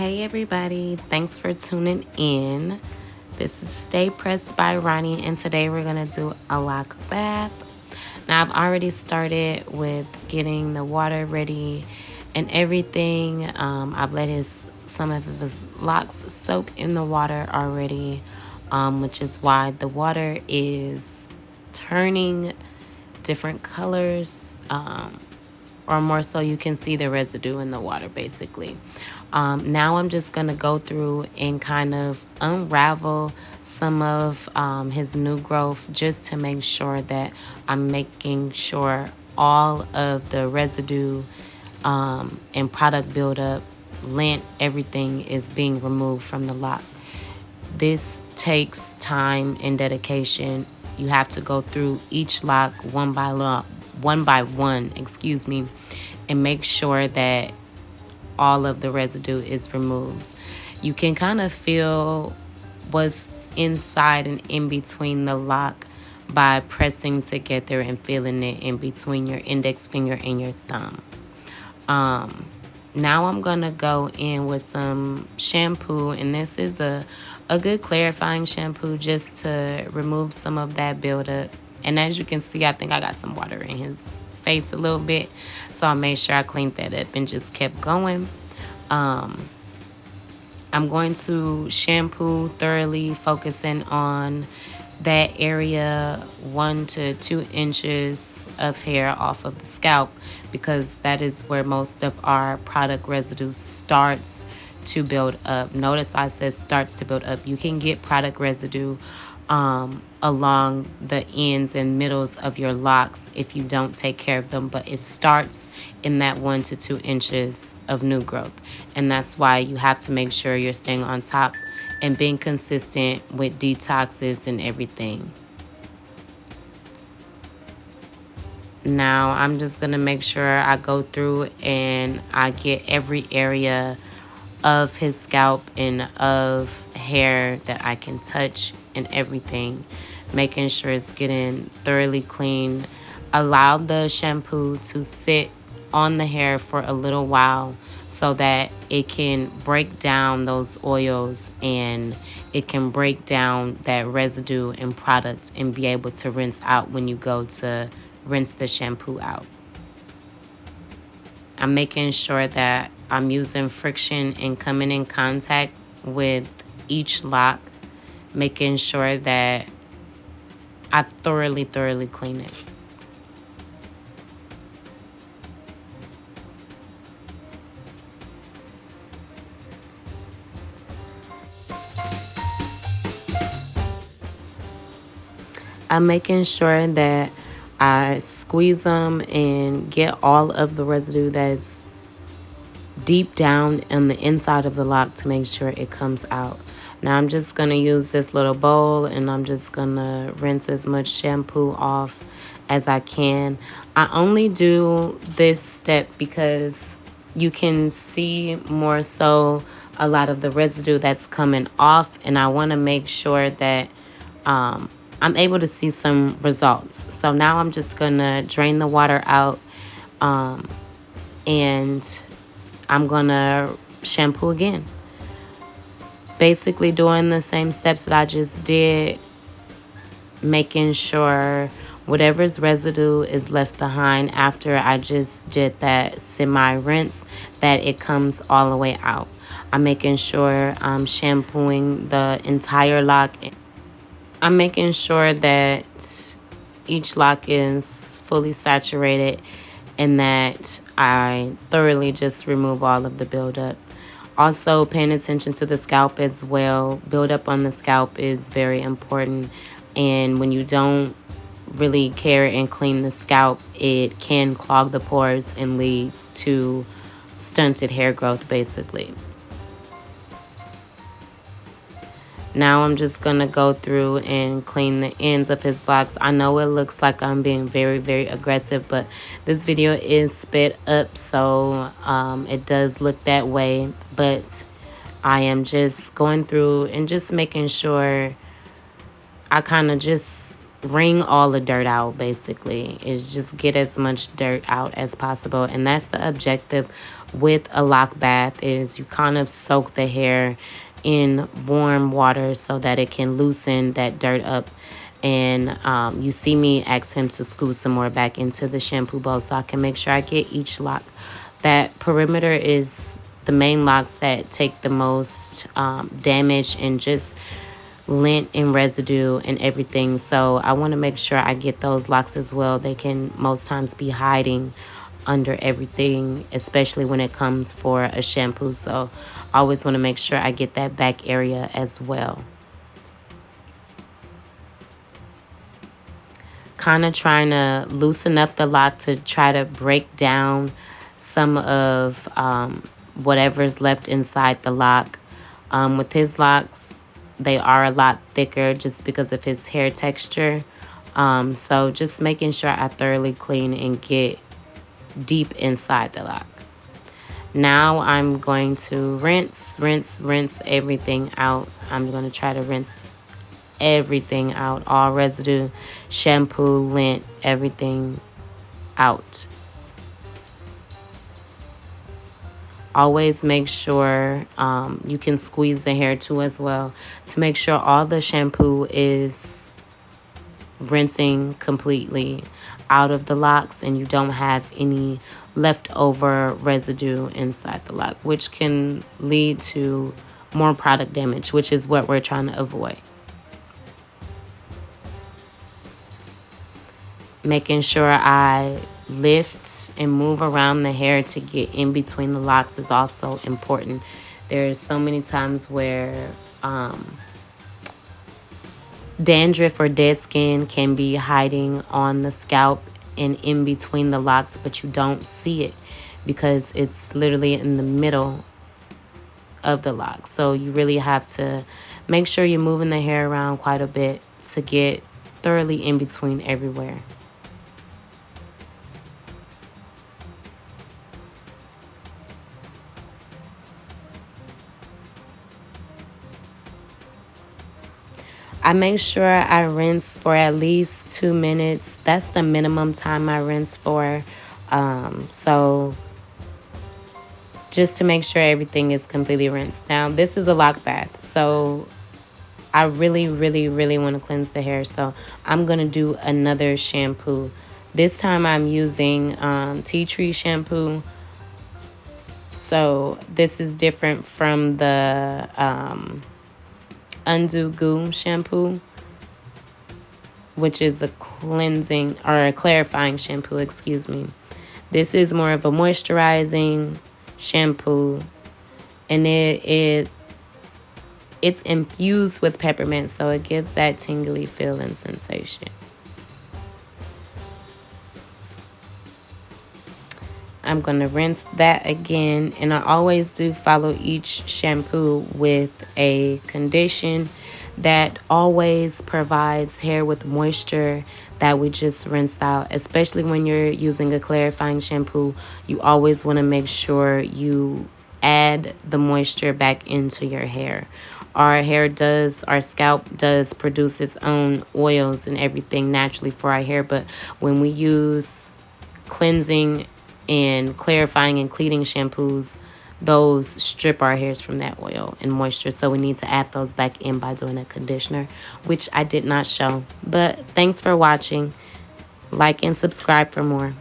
Hey everybody, thanks for tuning in. This is Stay Pressed by Ronnie, and today we're gonna do a lock bath. Now I've already started with getting the water ready and everything. I've let some of his locks soak in the water already, which is why the water is turning different colors. Or more so you can see the residue in the water basically. Now I'm just going to go through and kind of unravel some of his new growth just to make sure that I'm making sure all of the residue and product buildup, lint, everything is being removed from the lock. This takes time and dedication. You have to go through each lock one by one, and make sure that all of the residue is removed. You can kind of feel what's inside and in between the lock by pressing together and feeling it in between your index finger and your thumb. Now I'm gonna go in with some shampoo, and this is a good clarifying shampoo just to remove some of that buildup. And as you can see, I think I got some water in his face a little bit, so I made sure I cleaned that up and just kept going. I'm going to shampoo thoroughly, focusing on that area 1 to 2 inches of hair off of the scalp, because that is where most of our product residue starts to build up. Notice I said starts to build up. You can get product residue along the ends and middles of your locks if you don't take care of them, but it starts in that 1 to 2 inches of new growth, and that's why you have to make sure you're staying on top and being consistent with detoxes and everything. Now I'm just gonna make sure I go through and I get every area of his scalp and of hair that I can touch and everything, making sure it's getting thoroughly clean. Allow the shampoo to sit on the hair for a little while so that it can break down those oils and it can break down that residue and product and be able to rinse out when you go to rinse the shampoo out. I'm making sure that I'm using friction and coming in contact with each lock, making sure that I thoroughly clean it. I'm making sure that I squeeze them and get all of the residue that's deep down on the inside of the lock to make sure it comes out. Now I'm just going to use this little bowl and I'm just going to rinse as much shampoo off as I can. I only do this step because you can see more so a lot of the residue that's coming off, and I want to make sure that I'm able to see some results. So now I'm just going to drain the water out and I'm going to shampoo again. Basically doing the same steps that I just did, making sure whatever's residue is left behind after I just did that semi-rinse, that it comes all the way out. I'm making sure I'm shampooing the entire lock. I'm making sure that each lock is fully saturated and that I thoroughly just remove all of the buildup. Also, paying attention to the scalp as well. Buildup on the scalp is very important, and when you don't really care and clean the scalp, it can clog the pores and leads to stunted hair growth basically. Now I'm just going to go through and clean the ends of his locks. I know it looks like I'm being very aggressive, but this video is sped up, so it does look that way. But I am just going through and just making sure I kind of just wring all the dirt out. Basically, is just get as much dirt out as possible, and that's the objective with a lock bath. Is you kind of soak the hair in warm water so that it can loosen that dirt up. And you see me ask him to scoot some more back into the shampoo bowl so I can make sure I get each lock. That perimeter is the main locks that take the most damage and just lint and residue and everything. So I want to make sure I get those locks as well. They can most times be hiding under everything, especially when it comes for a shampoo. So I always want to make sure I get that back area as well. Kind of trying to loosen up the lock to try to break down some of whatever's left inside the lock. With his locks, they are a lot thicker just because of his hair texture. So just making sure I thoroughly clean and get deep inside the lock. Now I'm going to rinse everything out. I'm going to try to rinse everything out, all residue, shampoo, lint, everything out. Always make sure you can squeeze the hair too as well to make sure all the shampoo is rinsing completely out of the locks and you don't have any leftover residue inside the lock, which can lead to more product damage, which is what we're trying to avoid. Making sure I lift and move around the hair to get in between the locks is also important. There's so many times where dandruff or dead skin can be hiding on the scalp and in between the locks, but you don't see it because it's literally in the middle of the lock. So you really have to make sure you're moving the hair around quite a bit to get thoroughly in between everywhere. I make sure I rinse for at least 2 minutes. That's the minimum time I rinse for. So just to make sure everything is completely rinsed. Now, this is a lock bath, so I really want to cleanse the hair. So I'm going to do another shampoo. This time I'm using tea tree shampoo. So this is different from the Undo Goo shampoo, which is a cleansing or a clarifying shampoo, excuse me. This is more of a moisturizing shampoo, and it's infused with peppermint, so it gives that tingly feel and sensation. I'm going to rinse that again, and I always do follow each shampoo with a condition that always provides hair with moisture that we just rinsed out. Especially when you're using a clarifying shampoo, you always want to make sure you add the moisture back into your hair. Our scalp does produce its own oils and everything naturally for our hair, but when we use cleansing and clarifying and cleaning shampoos, those strip our hairs from that oil and moisture. So we need to add those back in by doing a conditioner, which I did not show. But thanks for watching. Like and subscribe for more.